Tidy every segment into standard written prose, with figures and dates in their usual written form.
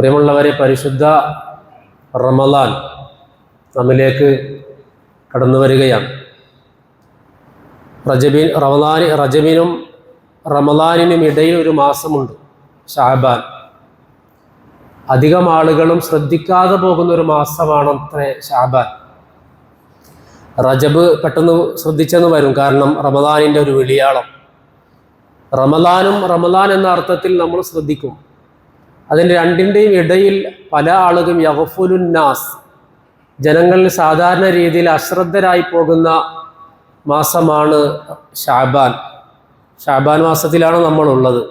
പ്രിയമുള്ളവരെ, പരിശുദ്ധ റമളാൻ നമ്മിലേക്ക് കടന്നു വരികയാണ്. റജബിനും റമളാനിനും ഇടയിൽ ഒരു മാസമുണ്ട്, ഷഅബാൻ. അധികം ആളുകളും ശ്രദ്ധിക്കാതെ പോകുന്ന ഒരു മാസമാണത്രേ ഷഅബാൻ. റജബ് പെട്ടെന്ന് ശ്രദ്ധിച്ചെന്ന് വരും, കാരണം റമളാനിൻ്റെ ഒരു വിളിയാളം. റമളാൻ എന്ന അർത്ഥത്തിൽ നമ്മൾ ശ്രദ്ധിക്കും. അതിൻ്റെ രണ്ടിൻ്റെയും ഇടയിൽ പല ആളുകളും യഗ്ഫുലുന്നാസ്, ജനങ്ങളിൽ സാധാരണ രീതിയിൽ അശ്രദ്ധരായി പോകുന്ന മാസമാണ് ഷഅബാൻ. ഷഅബാൻ മാസത്തിലാണ് നമ്മളുള്ളത്.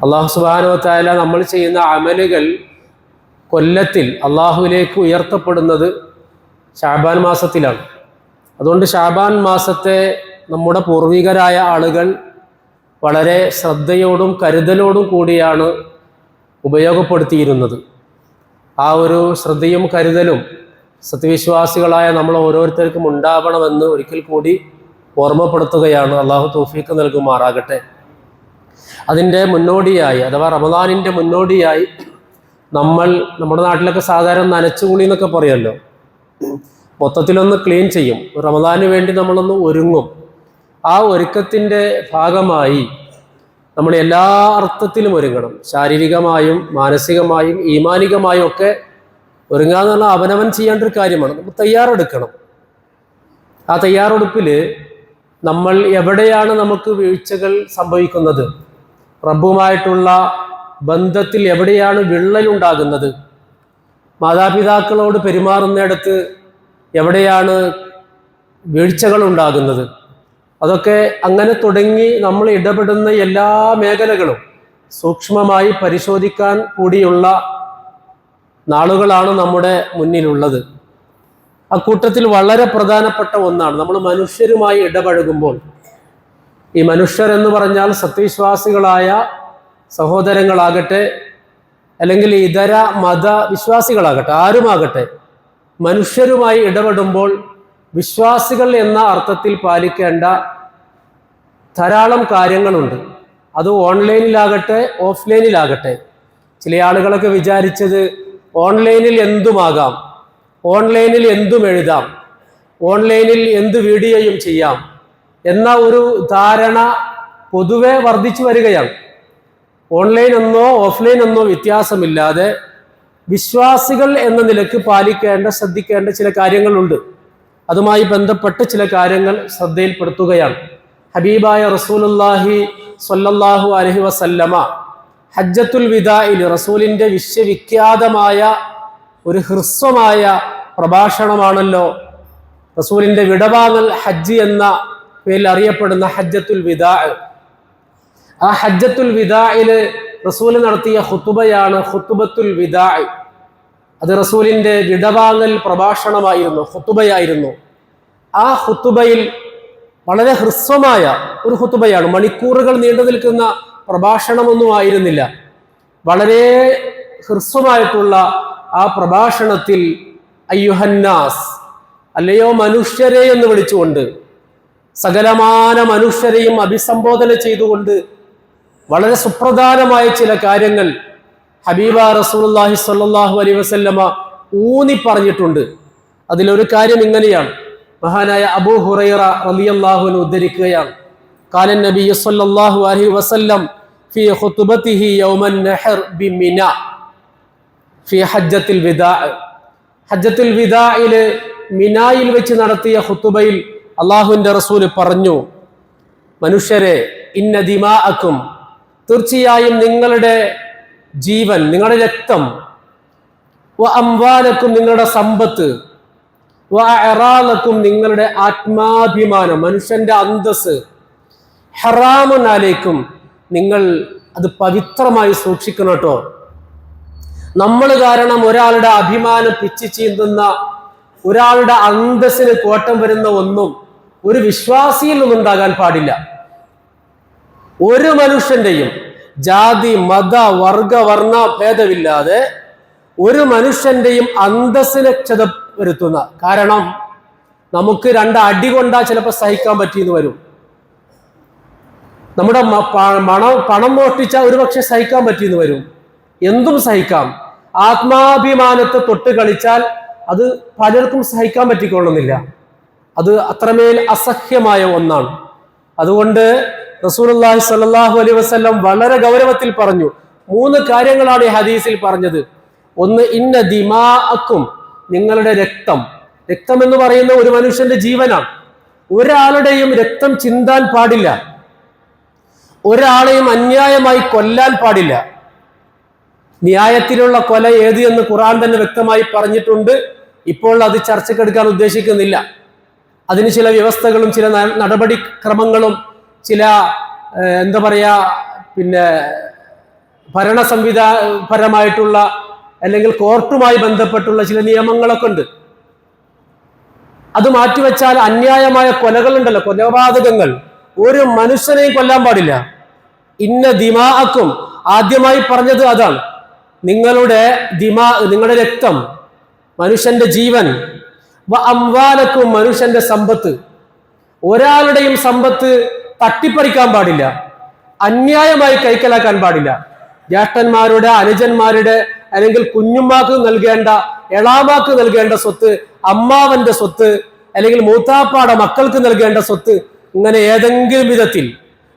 അല്ലാഹു സുബ്ഹാനഹു വ തആല നമ്മൾ ചെയ്യുന്ന അമലുകൾ കൊല്ലത്തിൽ അള്ളാഹുവിലേക്ക് ഉയർത്തപ്പെടുന്നത് ഷഅബാൻ മാസത്തിലാണ്. അതുകൊണ്ട് ഷഅബാൻ മാസത്തെ നമ്മുടെ പൂർവികരായ ആളുകൾ വളരെ ശ്രദ്ധയോടും കരുതലോടും കൂടിയാണ് ഉപയോഗപ്പെടുത്തിയിരുന്നത്. ആ ഒരു ശ്രദ്ധയും കരുതലും സത്യവിശ്വാസികളായ നമ്മൾ ഓരോരുത്തർക്കും ഉണ്ടാവണമെന്ന് ഒരിക്കൽ കൂടി ഓർമ്മപ്പെടുത്തുകയാണ്. അള്ളാഹു തൗഫീഖ് നൽകുമാറാകട്ടെ. അതിൻ്റെ മുന്നോടിയായി, അഥവാ റമളാനിൻ്റെ മുന്നോടിയായി, നമ്മുടെ നാട്ടിലൊക്കെ സാധാരണ നനച്ചുകുളി എന്നൊക്കെ പറയുമല്ലോ, മൊത്തത്തിലൊന്ന് ക്ലീൻ ചെയ്യും. റമളാന് വേണ്ടി നമ്മളൊന്ന് ഒരുങ്ങും. ആ ഒരുക്കത്തിൻ്റെ ഭാഗമായി നമ്മൾ എല്ലാ അർത്ഥത്തിലും ഒരുങ്ങണം. ശാരീരികമായും മാനസികമായും ഈമാനികമായും ഒക്കെ ഒരുങ്ങുക എന്ന് പറഞ്ഞാൽ അവനവൻ ചെയ്യേണ്ട ഒരു കാര്യമാണ്. നമ്മൾ തയ്യാറെടുക്കണം. ആ തയ്യാറെടുപ്പിൽ നമ്മൾ എവിടെയാണ് നമുക്ക് വീഴ്ചകൾ സംഭവിക്കുന്നത്, റബ്ബുമായിട്ടുള്ള ബന്ധത്തിൽ എവിടെയാണ് വിള്ളലുണ്ടാകുന്നത്, മാതാപിതാക്കളോട് പെരുമാറുന്നിടത്ത് എവിടെയാണ് വീഴ്ചകൾ ഉണ്ടാകുന്നത്, അതൊക്കെ അങ്ങനെ തുടങ്ങി നമ്മൾ ഇടപെടുന്ന എല്ലാ മേഖലകളും സൂക്ഷ്മമായി പരിശോധിക്കാൻ കൂടിയുള്ള നാളുകളാണ് നമ്മുടെ മുന്നിലുള്ളത്. അക്കൂട്ടത്തിൽ വളരെ പ്രധാനപ്പെട്ട ഒന്നാണ് നമ്മൾ മനുഷ്യരുമായി ഇടപഴകുമ്പോൾ. ഈ മനുഷ്യർ എന്ന് പറഞ്ഞാൽ സത്യവിശ്വാസികളായ സഹോദരങ്ങളാകട്ടെ, അല്ലെങ്കിൽ ഇതര മതവിശ്വാസികളാകട്ടെ, ആരുമാകട്ടെ, മനുഷ്യരുമായി ഇടപെടുമ്പോൾ വിശ്വാസികൾ എന്ന അർത്ഥത്തിൽ പാലിക്കേണ്ട ധാരാളം കാര്യങ്ങളുണ്ട്. അത് ഓൺലൈനിലാകട്ടെ ഓഫ്ലൈനിലാകട്ടെ. ചില ആളുകളൊക്കെ വിചാരിച്ചത് ഓൺലൈനിൽ എന്തുമാകാം, ഓൺലൈനിൽ എന്തും എഴുതാം, ഓൺലൈനിൽ എന്ത് വീഡിയോയും ചെയ്യാം എന്ന ഒരു ധാരണ പൊതുവെ വർദ്ധിച്ചു വരികയാണ്. ഓൺലൈൻ എന്നോ ഓഫ്ലൈൻ എന്നോ വ്യത്യാസമില്ലാതെ വിശ്വാസികൾ എന്ന നിലക്ക് പാലിക്കേണ്ട, ശ്രദ്ധിക്കേണ്ട ചില കാര്യങ്ങളുണ്ട്. അതുമായി ബന്ധപ്പെട്ട് ചില കാര്യങ്ങൾ ശ്രദ്ധയിൽപ്പെടുത്തുകയാണ്. ഹബീബായ റസൂലുള്ളാഹി സ്വല്ലല്ലാഹു അലൈഹി വസല്ലമ ഹജ്ജത്തുൽ വിദാഇൽ, റസൂലിൻ്റെ വിശ്വവിഖ്യാതമായ ഒരു ഹ്രസ്വമായ പ്രഭാഷണമാണല്ലോ റസൂലിൻ്റെ വിടവാങ്ങൽ ഹജ്ജ് എന്ന പേരിൽ അറിയപ്പെടുന്ന ഹജ്ജത്തുൽ വിദാ. ആ ഹജ്ജത്തുൽ വിദാഇൽ റസൂൽ നടത്തിയ ഖുതുബയാണ് ഖുതുബത്തുൽ വിദാ. അത് റസൂലിൻ്റെ വിടവാങ്ങൽ പ്രഭാഷണമായിരുന്നു, ഖുതുബയായിരുന്നു. ആ ഖുതുബയിൽ വളരെ ഹ്രസ്വമായ ഒരു ഖുതുബയാണ്, മണിക്കൂറുകൾ നീണ്ടു നിൽക്കുന്ന പ്രഭാഷണമൊന്നും ആയിരുന്നില്ല. വളരെ ഹ്രസ്വമായിട്ടുള്ള ആ പ്രഭാഷണത്തിൽ അയ്യുഹന്നാസ്, അല്ലയോ മനുഷ്യരെ എന്ന് വിളിച്ചുകൊണ്ട്, സകലമാന മനുഷ്യരെയും അഭിസംബോധന ചെയ്തുകൊണ്ട് വളരെ സുപ്രധാനമായ ചില കാര്യങ്ങൾ ഹബീബ റസൂലുള്ളാഹി സ്വല്ലല്ലാഹു അലൈഹി വസല്ലമ ഊന്നി പറഞ്ഞിട്ടുണ്ട്. അതിലൊരു കാര്യം ഇങ്ങനെയാണ്. മഹാനായ അബൂ ഹുറൈറ റളിയല്ലാഹു അൻഹു ഉദ്ധരിക്കുകയാണ്. ഖാല നബി സ്വല്ലല്ലാഹു അലൈഹി വസല്ലം ഫീ ഖുതുബതിഹി യൗമൻ നഹർ ബിമിന ഫീ ഹജ്ജത്തുൽ വിദാ. ഹജ്ജത്തുൽ വിദാഇൽ മിനായിൽ വെച്ച് നടത്തിയ ഖുതുബയിൽ അല്ലാഹുവിൻ്റെ റസൂൽ പറഞ്ഞു, മനുഷ്യരെ, ഇന്ന ദിമാഅക്കും, തീർച്ചയായും നിങ്ങളുടെ ജീവൻ, നിങ്ങളുടെ രക്തം, വ അംവാലക്കും, നിങ്ങളുടെ സമ്പത്ത്, വ അറാലക്കും, നിങ്ങളുടെ ആത്മാഭിമാനം, മനുഷ്യന്റെ അന്തസ്, ഹറാമുൻ അലൈക്കും, നിങ്ങൾ അത് പവിത്രമായി സൂക്ഷിക്കണം കേട്ടോ. നമ്മൾ കാരണം ഒരാളുടെ അഭിമാനം പിച്ചു ചീന്തുന്ന, ഒരാളുടെ അന്തസ്സിന് കോട്ടം വരുന്ന ഒന്നും ഒരു വിശ്വാസിയിൽ നിന്നുണ്ടാകാൻ പാടില്ല. ഒരു മനുഷ്യന്റെയും ജാതി മത വർഗ വർണ്ണ ഭേദമില്ലാതെ ഒരു മനുഷ്യന്റെയും അന്തസ്സിനെ ക്ഷത വരുത്തുന്ന, കാരണം നമുക്ക് രണ്ട് അടി കൊണ്ടാ ചിലപ്പോൾ സഹിക്കാൻ പറ്റിയെന്ന് വരും. നമ്മുടെ പണം മോഷ്ടിച്ചാൽ ഒരുപക്ഷെ സഹിക്കാൻ പറ്റിയെന്ന് വരും. എന്തും സഹിക്കാം. ആത്മാഭിമാനത്തെ തൊട്ട് കളിച്ചാൽ അത് പലർക്കും സഹിക്കാൻ പറ്റിക്കൊള്ളുന്നില്ല. അത് അത്രമേൽ അസഹ്യമായ ഒന്നാണ്. അതുകൊണ്ട് റസൂലുള്ളാഹി സ്വല്ലല്ലാഹു അലൈഹി വസല്ലം വളരെ ഗൗരവത്തിൽ പറഞ്ഞു. 3 കാര്യങ്ങളാണ് ഈ ഹദീസിൽ പറഞ്ഞത്. ഒന്ന്, ഇന്ന ദിമാഅക്കും, നിങ്ങളുടെ രക്തം. രക്തം എന്ന് പറയുന്ന ഒരു മനുഷ്യന്റെ ജീവനാണ്. ഒരാളുടെയും രക്തം ചിന്താൻ പാടില്ല. ഒരാളെയും അന്യായമായി കൊല്ലാൻ പാടില്ല. ന്യായത്തിലുള്ള കൊല ഏത് എന്ന് ഖുർആൻ തന്നെ വ്യക്തമായി പറഞ്ഞിട്ടുണ്ട്. ഇപ്പോൾ അത് ചർച്ചക്കെടുക്കാൻ ഉദ്ദേശിക്കുന്നില്ല. അതിന് ചില വ്യവസ്ഥകളും ചില നടപടിക്രമങ്ങളും ചില എന്താ പറയാ ഭരണ സംവിധാനപരമായിട്ടുള്ള അല്ലെങ്കിൽ കോർട്ടുമായി ബന്ധപ്പെട്ടുള്ള ചില നിയമങ്ങളൊക്കെ ഉണ്ട്. അത് മാറ്റിവെച്ചാൽ അന്യായമായ കൊലകളുണ്ടല്ലോ, കൊലപാതകങ്ങൾ, ഒരു മനുഷ്യനെയും കൊല്ലാൻ പാടില്ല. ഇന്ന ദിമാഅക്കും, ആദ്യമായി പറഞ്ഞത് അതാണ്. നിങ്ങളുടെ രക്തം, മനുഷ്യന്റെ ജീവൻ, അംവാലക്കും, മനുഷ്യന്റെ സമ്പത്ത്. ഒരാളുടെയും സമ്പത്ത് തട്ടിപ്പറിക്കാൻ പാടില്ല, അന്യായമായി കൈക്കലാക്കാൻ പാടില്ല. ജ്യേഷ്ഠന്മാരുടെ, അനുജന്മാരുടെ അല്ലെങ്കിൽ കുഞ്ഞുമാക്ക് നൽകേണ്ട, എളാമാക്ക് നൽകേണ്ട സ്വത്ത്, അമ്മാവന്റെ സ്വത്ത് അല്ലെങ്കിൽ മൂത്താപ്പാടെ മക്കൾക്ക് നൽകേണ്ട സ്വത്ത്, ഇങ്ങനെ ഏതെങ്കിലും വിധത്തിൽ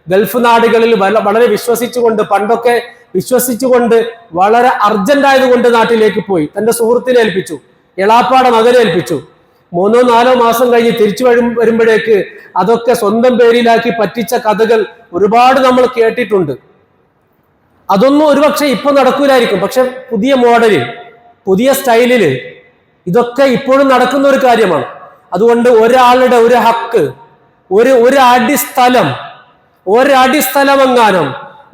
ഗൾഫ് നാടുകളിൽ വളരെ വിശ്വസിച്ചുകൊണ്ട്, പണ്ടൊക്കെ വിശ്വസിച്ചുകൊണ്ട് വളരെ അർജന്റ് ആയതുകൊണ്ട് നാട്ടിലേക്ക് പോയി തന്റെ സുഹൃത്തിനെ ഏൽപ്പിച്ചു, എളാപ്പാടെ മകനെ ഏൽപ്പിച്ചു. 3-4 മാസം കഴിഞ്ഞ് തിരിച്ചു വരുമ്പോഴേക്ക് അതൊക്കെ സ്വന്തം പേരിലാക്കി പറ്റിച്ച കഥകൾ ഒരുപാട് നമ്മൾ കേട്ടിട്ടുണ്ട്. അതൊന്നും ഒരുപക്ഷെ ഇപ്പൊ നടക്കൂലായിരിക്കും. പക്ഷെ പുതിയ മോഡലിൽ, പുതിയ സ്റ്റൈലില് ഇതൊക്കെ ഇപ്പോഴും നടക്കുന്ന ഒരു കാര്യമാണ്. അതുകൊണ്ട് ഒരാളുടെ ഒരു ഹക്ക്, ഒരു അടിസ്ഥലമെങ്ങാനും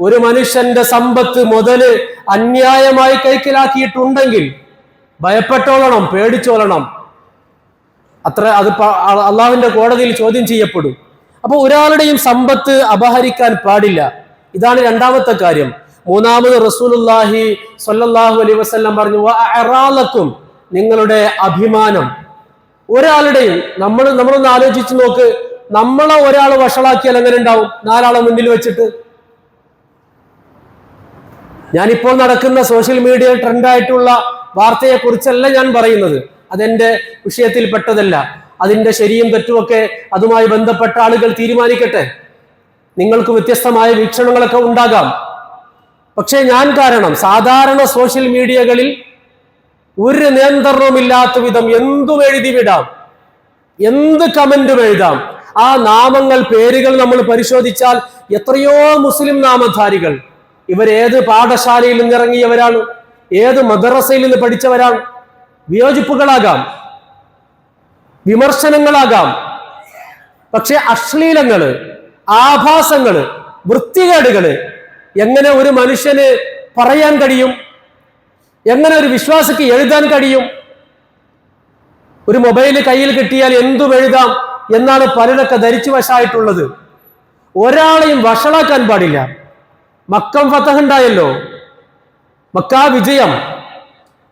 ഒരു മനുഷ്യന്റെ സമ്പത്ത് മുതല് അന്യായമായി കൈക്കലാക്കിയിട്ടുണ്ടെങ്കിൽ ഭയപ്പെട്ടോളണം, പേടിച്ചോളണം. അത് അള്ളാഹുവിന്റെ കോടതിയിൽ ചോദ്യം ചെയ്യപ്പെടും. അപ്പൊ ഒരാളുടെയും സമ്പത്ത് അപഹരിക്കാൻ പാടില്ല. ഇതാണ് രണ്ടാമത്തെ കാര്യം. മൂന്നാമത് റസൂലുള്ളാഹി സ്വല്ലല്ലാഹു അലൈഹി വസല്ലം പറഞ്ഞു, വഅറാലക്കും, നിങ്ങളുടെ അഭിമാനം. ഒരാളുടെയും നമ്മളൊന്ന് ആലോചിച്ച് നോക്ക്, നമ്മളെ ഒരാൾ വഷളാക്കിയാൽ എങ്ങനെ ഉണ്ടാവും? 4 ആളെ മുന്നിൽ വെച്ചിട്ട്. ഞാനിപ്പോൾ നടക്കുന്ന സോഷ്യൽ മീഡിയ ട്രെൻഡായിട്ടുള്ള വാർത്തയെ കുറിച്ചല്ല ഞാൻ പറയുന്നത്. അതെന്റെ വിഷയത്തിൽപ്പെട്ടതല്ല. അതിന്റെ ശരിയും തെറ്റുമൊക്കെ അതുമായി ബന്ധപ്പെട്ട ആളുകൾ തീരുമാനിക്കട്ടെ. നിങ്ങൾക്ക് വ്യത്യസ്തമായ വീക്ഷണങ്ങളൊക്കെ ഉണ്ടാകാം. പക്ഷേ ഞാൻ കാരണം സാധാരണ സോഷ്യൽ മീഡിയകളിൽ ഒരു നിയന്ത്രണവുമില്ലാത്ത വിധം എന്തും എഴുതി വിടാം, എന്ത് കമന്റും എഴുതാം. ആ നാമങ്ങൾ, പേരുകൾ നമ്മൾ പരിശോധിച്ചാൽ എത്രയോ മുസ്ലിം നാമധാരികൾ. ഇവരേത് പാഠശാലയിൽ നിന്ന് ഇറങ്ങിയവരാണ്, ഏത് മദ്രസയിൽ നിന്ന് പഠിച്ചവരാണ്. വിയോജിപ്പുകളാകാം, വിമർശനങ്ങളാകാം. പക്ഷെ അശ്ലീലങ്ങള്, ആഭാസങ്ങള്, വൃത്തികേടുകള് എങ്ങനെ ഒരു മനുഷ്യന് പറയാൻ കഴിയും? എങ്ങനെ ഒരു വിശ്വാസിക്ക് എഴുതാൻ കഴിയും? ഒരു മൊബൈല് കയ്യിൽ കിട്ടിയാൽ എന്തും എഴുതാം എന്നാണ് പലരൊക്കെ ധരിച്ചു വശായിട്ടുള്ളത്. ഒരാളെയും വഷളാക്കാൻ പാടില്ല. മക്കം ഫതഹ് ഉണ്ടായല്ലോ, മക്കാ വിജയം.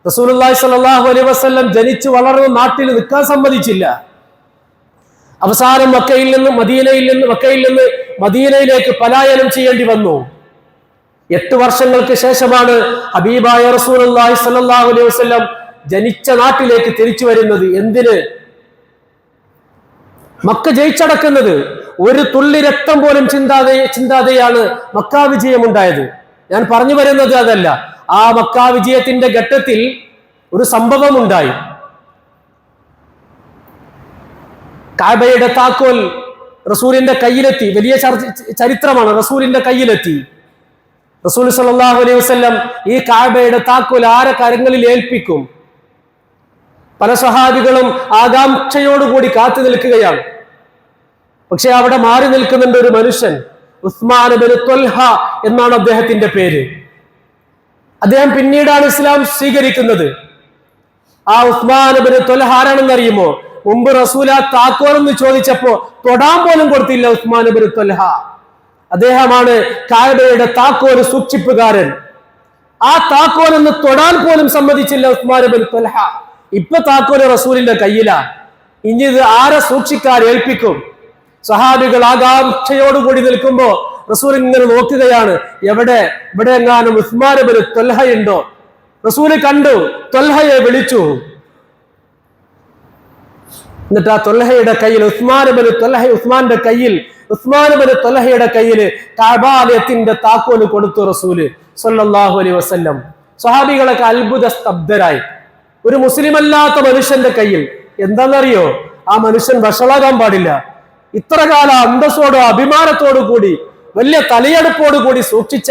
റസൂലുള്ളാഹി സ്വല്ലല്ലാഹു അലൈഹി വസല്ലം ജനിച്ചു വളർന്ന നാട്ടിൽ നിൽക്കാൻ സമ്മതിച്ചില്ല. അവസാനം മക്കയിൽ നിന്ന് മദീനയിലേക്ക് പലായനം ചെയ്യേണ്ടി വന്നു. 8 വർഷങ്ങൾക്ക് ശേഷമാണ് ഹബീബായ റസൂലുള്ളാഹി സ്വല്ലല്ലാഹു അലൈഹി വസല്ലം ജനിച്ച നാട്ടിലേക്ക് തിരിച്ചു വരുന്നത്. എന്തിന്? മക്ക ജയിച്ചടക്കുന്നത്. ഒരു തുള്ളി രക്തം പോലും ചിന്താതെയാണ് മക്കാ വിജയം ഉണ്ടായത്. ഞാൻ പറഞ്ഞു വരുന്നത് അതല്ല. ആ മക്കാ വിജയത്തിന്റെ ഘട്ടത്തിൽ ഒരു സംഭവം ഉണ്ടായി. കഅബയുടെ താക്കോൽ റസൂലിന്റെ കയ്യിലെത്തി. വലിയ ചരിത്രമാണ്. റസൂലിന്റെ കയ്യിലെത്തി. റസൂൽ സ്വല്ലല്ലാഹു അലൈഹി വസല്ലം ഈ കഅബയുടെ താക്കോൽ ആരെ കരങ്ങളിൽ ഏൽപ്പിക്കും? പല സഹാബികളും ആകാംക്ഷയോടുകൂടി കാത്തു നിൽക്കുകയാണ്. പക്ഷെ അവിടെ മാറി നിൽക്കുന്നുണ്ട് ഒരു മനുഷ്യൻ. ഉസ്മാൻ ഇബ്നു ത്വൽഹ എന്നാണ് അദ്ദേഹത്തിന്റെ പേര്. അദ്ദേഹം പിന്നീടാണ് ഇസ്ലാം സ്വീകരിക്കുന്നത്. ആ ഉസ്മാൻ ഇബ്നു ത്വൽഹ ആരാണെന്ന് അറിയുമോ? മുമ്പ് റസൂൽ ആ താക്കോലെന്ന് ചോദിച്ചപ്പോ തൊടാൻ പോലും കൊടുത്തില്ല ഉസ്മാൻ ഇബ്നു ത്വൽഹ. അദ്ദേഹമാണ് കഅബയുടെ താക്കോൽ സൂക്ഷിപ്പുകാരൻ. ആ താക്കോലെന്ന് തൊടാൻ പോലും സമ്മതിച്ചില്ല ഉസ്മാൻ ഇബ്നു ത്വൽഹ. ഇപ്പൊ താക്കോല് റസൂലിന്റെ കയ്യിലാ. ഇനി ഇത് ആരെ സൂക്ഷിക്കാൻ ഏൽപ്പിക്കും? സഹാബികൾ ആകാംക്ഷയോടുകൂടി നിൽക്കുമ്പോ റസൂൽ ഇങ്ങനെ നോക്കുകയാണ്, ഇവിടെ എങ്ങാനും ഉസ്മാൻ ഇബ്നു ത്വൽഹ ഉണ്ടോ? റസൂല് കണ്ടു, ത്വൽഹയെ വിളിച്ചു. എന്നിട്ട് ആ ത്വൽഹയുടെ കയ്യിൽ ഉസ്മാൻ ഇബ്നു ത്വൽഹയുടെ കയ്യിൽ കഅബാലയത്തിന്റെ താക്കോല് കൊടുത്തു റസൂല് സ്വല്ലല്ലാഹു അലൈഹി വസല്ലം. സ്വഹാബികളൊക്കെ അത്ഭുത സ്തബ്ധരായി. ഒരു മുസ്ലിം അല്ലാത്ത മനുഷ്യന്റെ കയ്യിൽ. എന്താണെന്നറിയോ? ആ മനുഷ്യൻ വഷളാകാൻ പാടില്ല. ഇത്ര കാല അന്തസ്സോടോ അഭിമാനത്തോടു കൂടി വലിയ തലയെടുപ്പോടു കൂടി സൂക്ഷിച്ച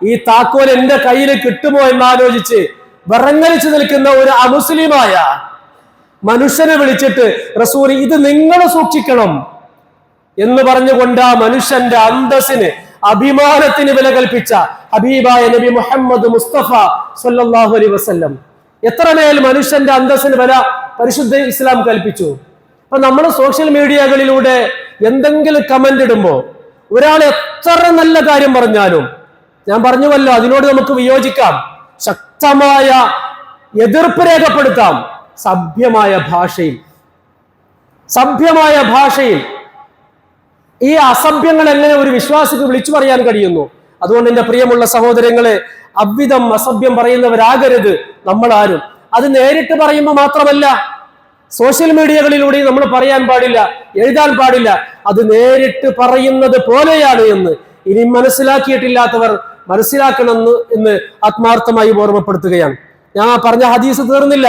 ഈ താക്കോൽ എന്റെ കയ്യിൽ കിട്ടുമോ എന്നാലോചിച്ച് വിറങ്ങലിച്ചു നിൽക്കുന്ന ഒരു അമുസ്ലിമായ മനുഷ്യനെ വിളിച്ചിട്ട് റസൂൽ ഇത് നിങ്ങൾ സൂക്ഷിക്കണം എന്ന് പറഞ്ഞുകൊണ്ട് ആ മനുഷ്യന്റെ അന്തസ്സിന് അഭിമാനത്തിന് വില കൽപ്പിച്ച ഹബീബായ നബി മുഹമ്മദ് മുസ്തഫ സല്ലല്ലാഹു അലൈഹി വസല്ലം എത്രമേൽ മനുഷ്യന്റെ അന്തസ്സിന് വില പരിശുദ്ധ ഇസ്ലാം കൽപ്പിച്ചു. അപ്പൊ നമ്മൾ സോഷ്യൽ മീഡിയകളിലൂടെ എന്തെങ്കിലും കമന്റ് ഇടുമ്പോ ഒരാൾ എത്ര നല്ല കാര്യം പറഞ്ഞാലും ഞാൻ പറഞ്ഞുവല്ലോ, അതിനോട് നമുക്ക് വിയോജിക്കാം, ശക്തമായ എതിർപ്പ് രേഖപ്പെടുത്താം, സഭ്യമായ ഭാഷയിൽ. ഈ അസഭ്യങ്ങൾ എങ്ങനെ ഒരു വിശ്വാസിക്ക് വിളിച്ചു പറയാൻ കഴിയുന്നു? അതുകൊണ്ട് എന്റെ പ്രിയമുള്ള സഹോദരങ്ങളെ, അவ்விதം അസഭ്യം പറയുന്നവരാകരുത് നമ്മൾ ആരും. അത് നേരിട്ട് പറയുമ്പോൾ മാത്രമല്ല, സോഷ്യൽ മീഡിയകളിലൂടെ നമ്മൾ പറയാൻ പാടില്ല, എഴുതാൻ പാടില്ല. അത് നേരിട്ട് പറയുന്നത് പോലെയാണ് എന്ന് ഇനി മനസ്സിലാക്കിയിട്ടില്ലാത്തവർ മനസ്സിലാക്കണമെന്ന് എന്ന് ആത്മാർത്ഥമായി ഓർമ്മപ്പെടുത്തുകയാണ്. ഞാൻ പറഞ്ഞ ഹദീസ് തീർന്നില്ല.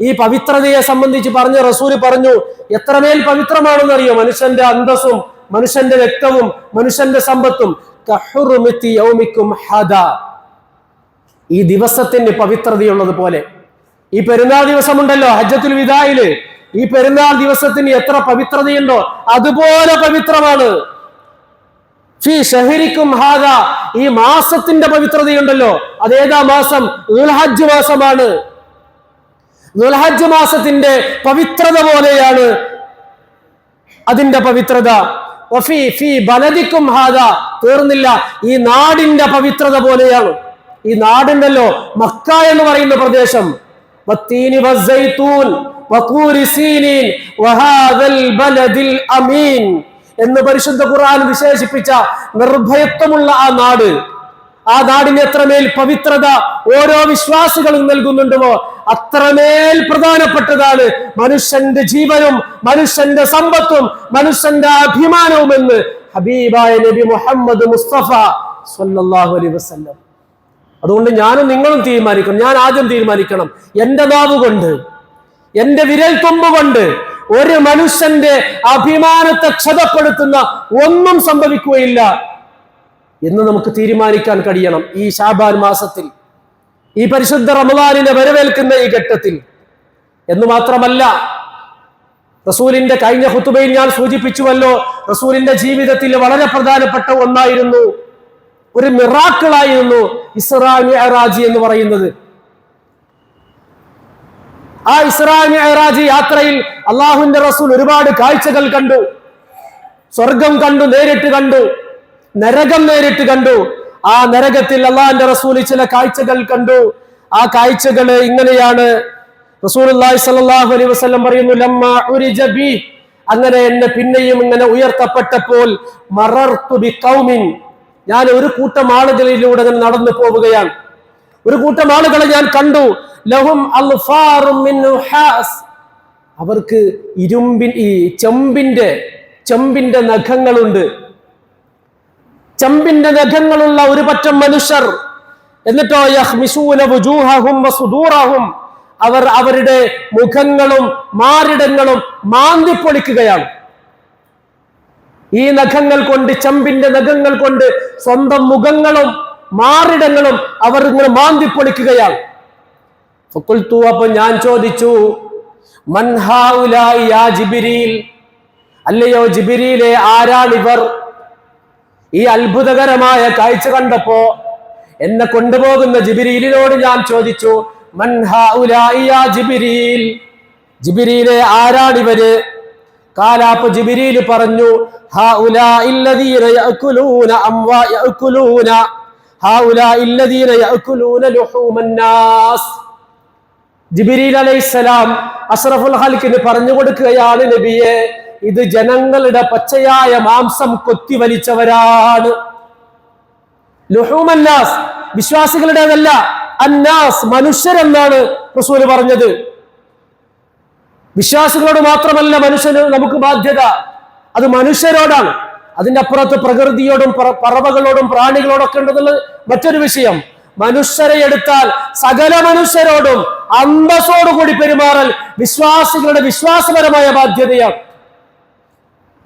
ഈ പവിത്രതയെ സംബന്ധിച്ച് പറഞ്ഞ റസൂല് പറഞ്ഞു, എത്രമേൽ പവിത്രമാണെന്നറിയോ? മനുഷ്യന്റെ അന്തസ്സും മനുഷ്യന്റെ രക്തവും മനുഷ്യന്റെ സമ്പത്തും കഹുറുമിത്തി യൗമിക്കും ഹദാ. ഈ ദിവസത്തിന് പവിത്രതയുള്ളത് പോലെ ഈ പെരുന്നാൾ ദിവസമുണ്ടല്ലോ, ഹജ്ജത്തുൽ വിദായില്, ഈ പെരുന്നാൾ ദിവസത്തിന് എത്ര പവിത്രതയുണ്ടോ അതുപോലെ പവിത്രമാണ്. ഫീ ഷഹരിക്കും ഹാദാ, ഈ മാസത്തിന്റെ പവിത്രതയുണ്ടല്ലോ, അതേതാ മാസം? ദുൽഹജ്ജ് മാസമാണ്. ദുൽഹജ്ജ് മാസത്തിന്റെ പവിത്രത പോലെയാണ് അതിന്റെ പവിത്രത. ഫീ ബലദിക്കും ഹാദാ, തീർന്നില്ല, ഈ നാടിന്റെ പവിത്രത പോലെയാണ്. ഈ നാടുണ്ടല്ലോ, മക്ക എന്ന് പറയുന്ന പ്രദേശം, വത്തീനി വസ്സൈത്തൂൻ വഖൂരി സീനീൻ വഹാദൽ ബലദിൽ അമീൻ എന്ന് പരിശുദ്ധ ഖുർആൻ വിശേഷിപ്പിച്ച നിർഭയത്വമുള്ള ആ നാട്, ആ നാടിന് എത്രമേൽ പവിത്രത ഓരോ വിശ്വാസികളും നൽകുന്നുണ്ടോ അത്രമേൽ പ്രധാനപ്പെട്ടതാണ് മനുഷ്യന്റെ ജീവനും മനുഷ്യന്റെ സമ്പത്തും മനുഷ്യന്റെ അഭിമാനവും എന്ന് ഹബീബായ നബി മുഹമ്മദ് മുസ്തഫ സ്വല്ലല്ലാഹു അലൈഹി വസല്ലം. അതുകൊണ്ട് ഞാനും നിങ്ങളും തീരുമാനിക്കണം. ഞാൻ ആദ്യം തീരുമാനിക്കണം, എന്റെ നാവ് കൊണ്ട്, എന്റെ വിരൽ തുമ്പ് കൊണ്ട് ഒരു മനുഷ്യന്റെ അഭിമാനത്തെ ക്ഷതപ്പെടുത്തുന്ന ഒന്നും സംഭവിക്കുകയില്ല എന്ന് നമുക്ക് തീരുമാനിക്കാൻ കഴിയണം. ഈ ശഅബാൻ മാസത്തിൽ, ഈ പരിശുദ്ധ റമളാനിനെ വരവേൽക്കുന്ന ഈ ഘട്ടത്തിൽ. എന്ന് മാത്രമല്ല, റസൂലിന്റെ കഴിഞ്ഞ ഖുതുബയിൽ ഞാൻ സൂചിപ്പിച്ചുവല്ലോ, റസൂലിന്റെ ജീവിതത്തിൽ വളരെ പ്രധാനപ്പെട്ട ഒന്നായിരുന്നു, ഒരു മിറാക്കിളായിരുന്നു ഇസ്രാ മിഅ്റാജ് എന്ന് പറയുന്നത്. ആ ഇസ്രാ മിഅ്റാജ് യാത്രയിൽ അള്ളാഹുവിന്റെ റസൂൽ ഒരുപാട് കാഴ്ചകൾ കണ്ടു. സ്വർഗം കണ്ടു, നേരിട്ട് കണ്ടു, നരകം നേരിട്ട് കണ്ടു. ആ നരകത്തിൽ അള്ളാഹുവിന്റെ റസൂൽ ചില കാഴ്ചകൾ കണ്ടു. ആ കാഴ്ചകൾ ഇങ്ങനെയാണ്. റസൂലുള്ളാഹി സ്വല്ലല്ലാഹു അലൈഹി വസല്ലം പറയുന്നു, ലമ്മാ ഉരിജ ബി, അങ്ങനെ എന്നെ പിന്നെയും ഇങ്ങനെ ഉയർത്തപ്പെട്ടപ്പോൾ, മറർതു ബിഖൗമിൻ, ഞാൻ ഒരു കൂട്ടം ആളുകളിലൂടെ നടന്നു പോവുകയാണ്. ഒരു കൂട്ടം ആളുകളെ ഞാൻ കണ്ടു. ലഹും അൽഫാറും മിൻ നുഹാസ്, അവർക്ക് ചെമ്പിന്റെ നഖങ്ങളുണ്ട്. ചെമ്പിന്റെ നഖങ്ങളുള്ള ഒരു പറ്റം മനുഷ്യർ. എന്നിട്ടോ യഖ്മിസൂന വുജൂഹഹും വസുദൂറഹും, അവർ അവരുടെ മുഖങ്ങളും മാറിടങ്ങളും മാന്തിപ്പൊളിക്കുകയാണ്. ഈ നഖങ്ങൾ കൊണ്ട്, ചെമ്പിന്റെ നഖങ്ങൾ കൊണ്ട് സ്വന്തം മുഖങ്ങളും മാറിടങ്ങളും അവർ ഇങ്ങനെ മാന്തിപ്പൊളിക്കുകയാണ്. ഫഖുൽതു, അപ്പോൾ ഞാൻ ചോദിച്ചു, മൻ ഹൗലായി യാ ജിബ്രീൽ, അല്ലയോ ജിബ്രീലെ, ആരാണിവർ? ഈ അത്ഭുതകരമായ കാഴ്ച കണ്ടപ്പോ എന്നെ കൊണ്ടുപോകുന്ന ജിബ്രീലിനോട് ഞാൻ ചോദിച്ചു, മൻ ഹൗലായി യാ ജിബ്രീൽ, ജിബ്രീലെ ആരാണിവര്? കാലാപ്പ് ജിബ്രീൽ പറഞ്ഞു, ഹൗലാഇല്ലദീന യഅകുലൂന യഅകുലൂന ലുഹൂമന്നാസ്. ജിബ്രീൽ അലൈഹിസ്സലാം അഷ്റഫുൽ ഖൽഖിന് പറഞ്ഞു കൊടുക്കുകയാണ്, നബിയെ, ഇത് ജനങ്ങളുടെ പച്ചയായ മാംസം കൊത്തി വലിച്ചവരാണ്. ലുഹൂമന്നാസ് വിശ്വാസികളുടേതല്ല, അന്നാസ് മനുഷ്യരെന്നാണ് റസൂൽ പറഞ്ഞത്. വിശ്വാസികളോട് മാത്രമല്ല മനുഷ്യന് നമുക്ക് ബാധ്യത, അത് മനുഷ്യരോടാണ്. അതിന്റെ അപ്പുറത്ത് പ്രകൃതിയോടും പറവകളോടും പ്രാണികളോടൊക്കെ ഉണ്ടെന്നുള്ളത് മറ്റൊരു വിഷയം. മനുഷ്യരെ എടുത്താൽ സകല മനുഷ്യരോടും അന്തസ്സോടുകൂടി പെരുമാറൽ വിശ്വാസികളുടെ വിശ്വാസപരമായ ബാധ്യതയാണ്.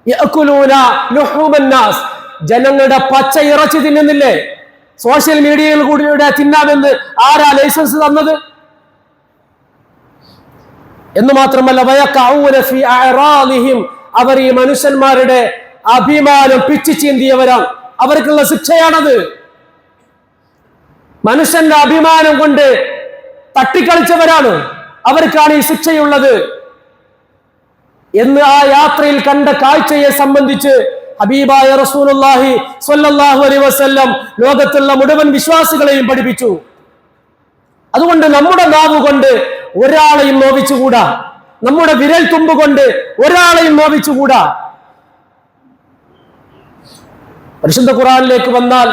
യഅകുലൂന ലുഹൂമന്നാസ്, ജനങ്ങളുടെ പച്ച ഇറച്ചി തിന്നുന്നില്ലേ? സോഷ്യൽ മീഡിയയിൽ കൂടി തിന്നാമെന്ന് ആരാ ലൈസൻസ് തന്നത്? എന്ന് മാത്രമല്ല വയഖഊന ഫീ അഅറാദിഹിം, അവർ ഈ മനുഷ്യന്മാരുടെ അഭിമാനം പിച്ചു ചീന്തിയവരാണ്. അവർക്കുള്ള ശിക്ഷയാണത്. മനുഷ്യന്റെ അഭിമാനം കൊണ്ട് തട്ടിക്കളിച്ചവരാണ്, അവർക്കാണ് ഈ ശിക്ഷയുള്ളത് എന്ന് ആ യാത്രയിൽ കണ്ട കാഴ്ചയെ സംബന്ധിച്ച് ഹബീബായ റസൂലുള്ളാഹി സ്വല്ലല്ലാഹു അലൈഹി വസല്ലം ലോകത്തുള്ള മുഴുവൻ വിശ്വാസികളെയും പഠിപ്പിച്ചു. അതുകൊണ്ട് നമ്മുടെ നാവ് കൊണ്ട് ഒരാളെയും നോവിച്ചുകൂടാ, നമ്മുടെ വിരൽ തുമ്പ് കൊണ്ട് ഒരാളെയും നോവിച്ചുകൂടാ. പരിശുദ്ധ ഖുർആനിലേക്ക് വന്നാൽ,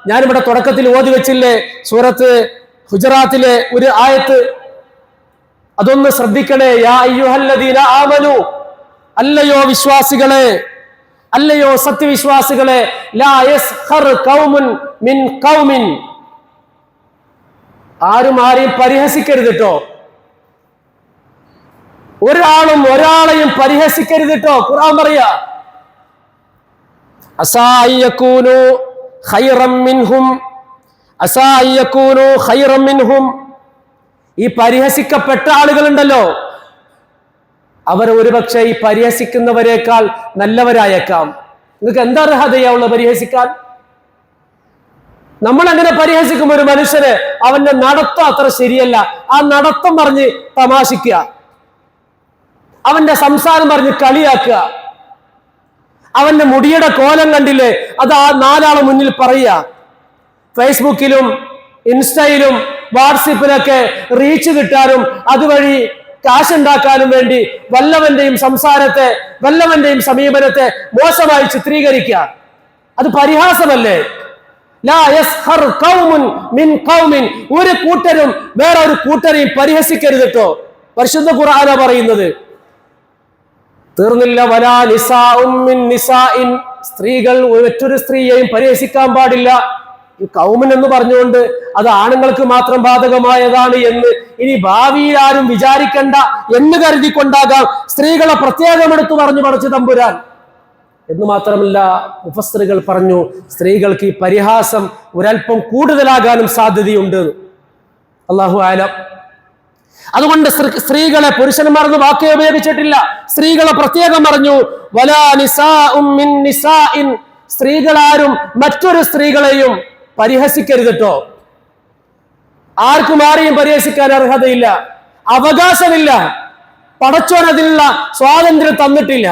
ഞാനിവിടെ തുടക്കത്തിൽ ഓതി വെച്ചില്ലേ സൂറത്ത് ഹുജറാത്തിലെ ഒരു ആയത്ത്, അതൊന്ന് ശ്രദ്ധിക്കണേ. യാ അയ്യുഹല്ലദീന ആമനു, അല്ലയോ വിശ്വാസികളെ, അല്ലയോ സത്യവിശ്വാസികളെ, ലാ യസ്ഖർ ഖൗമുൻ മിൻ ഖൗമിൻ, ആരും ആരെയും പരിഹസിക്കരുത് കേട്ടോ. ഒരാളും ഒരാളെയും പരിഹസിക്കരുത് കേട്ടോ. ഖുർആൻ പറയാ അസാ അയ്യകൂനു ഖൈറൻ മിൻഹും, അസാ അയ്യകൂനു ഖൈറൻ മിൻഹും. ഈ പരിഹസിക്കപ്പെട്ട ആളുകളുണ്ടല്ലോ, അവർ ഒരുപക്ഷെ ഈ പരിഹസിക്കുന്നവരെക്കാൾ നല്ലവരായേക്കാം. നിങ്ങൾക്ക് എന്താ അർഹതയാവുള്ള പരിഹസിക്കാൻ? നമ്മൾ അങ്ങനെ പരിഹസിക്കും ഒരു മനുഷ്യന്, അവന്റെ നടത്തം അത്ര ശരിയല്ല, ആ നടത്തം പറഞ്ഞ് തമാശിക്കുക, അവന്റെ സംസാരം പറഞ്ഞ് കളിയാക്കുക, അവന്റെ മുടിയുടെ കോലം കണ്ടില്ലേ, അത് ആ നാലാളെ മുന്നിൽ പറയുക. ഫേസ്ബുക്കിലും ഇൻസ്റ്റയിലും വാട്സിപ്പിലൊക്കെ റീച്ച് കിട്ടാനും അതുവഴി കാശുണ്ടാക്കാനും വേണ്ടി വല്ലവന്റെയും സംസാരത്തെ, വല്ലവന്റെയും സമീപനത്തെ മോശമായി ചിത്രീകരിക്കുക. അത് പരിഹാസമല്ലേ? ലാ യസ്ഖർ ഖൗമുൻ മിൻ ഖൗമിൻ, ഒരു കൂട്ടരും വേറെ ഒരു കൂട്ടരെയും പരിഹസിക്കരുത് കേട്ടോ. പരിശുദ്ധ ഖുർആനാ പറയുന്നത്. തീർന്നില്ല, വലാ നിസാഉം മിൻ നിസാഇൻ, സ്ത്രീകൾ മറ്റൊരു സ്ത്രീയെയും പരിഹസിക്കാൻ പാടില്ല. ഈ കൗമൻ എന്ന് പറഞ്ഞുകൊണ്ട് അത് ആണുങ്ങൾക്ക് മാത്രം ബാധകമായതാണ് എന്ന് ഇനി ഭാവിയിൽ ആരും വിചാരിക്കണ്ട എന്ന് കരുതിക്കൊണ്ടാകാം സ്ത്രീകളെ പ്രത്യേകം എടുത്തു പറഞ്ഞു പടച്ചു തമ്പുരാൻ. എന്ന് മാത്രമല്ല മുഫസ്സിറുകൾ പറഞ്ഞു, സ്ത്രീകൾക്ക് ഈ പരിഹാസം ഒരൽപ്പം കൂടുതലാകാനും സാധ്യതയുണ്ട്. അല്ലാഹു ആലം. അതുകൊണ്ട് സ്ത്രീകളെ പുരുഷന്മാർ എന്ന് വാക്കേ ഉപയോഗിച്ചിട്ടില്ല, സ്ത്രീകളെ പ്രത്യേകം പറഞ്ഞു. വലാ നിസാഉം മിൻ നിസാഇൻ, സ്ത്രീകളാരും മറ്റൊരു സ്ത്രീകളെയും പരിഹസിക്കരുത് കേട്ടോ. ആർക്കും ആരെയും പരിഹസിക്കാൻ അർഹതയില്ല, അവകാശമില്ല. പടച്ചോൻ അതിനുള്ള സ്വാതന്ത്ര്യം തന്നിട്ടില്ല.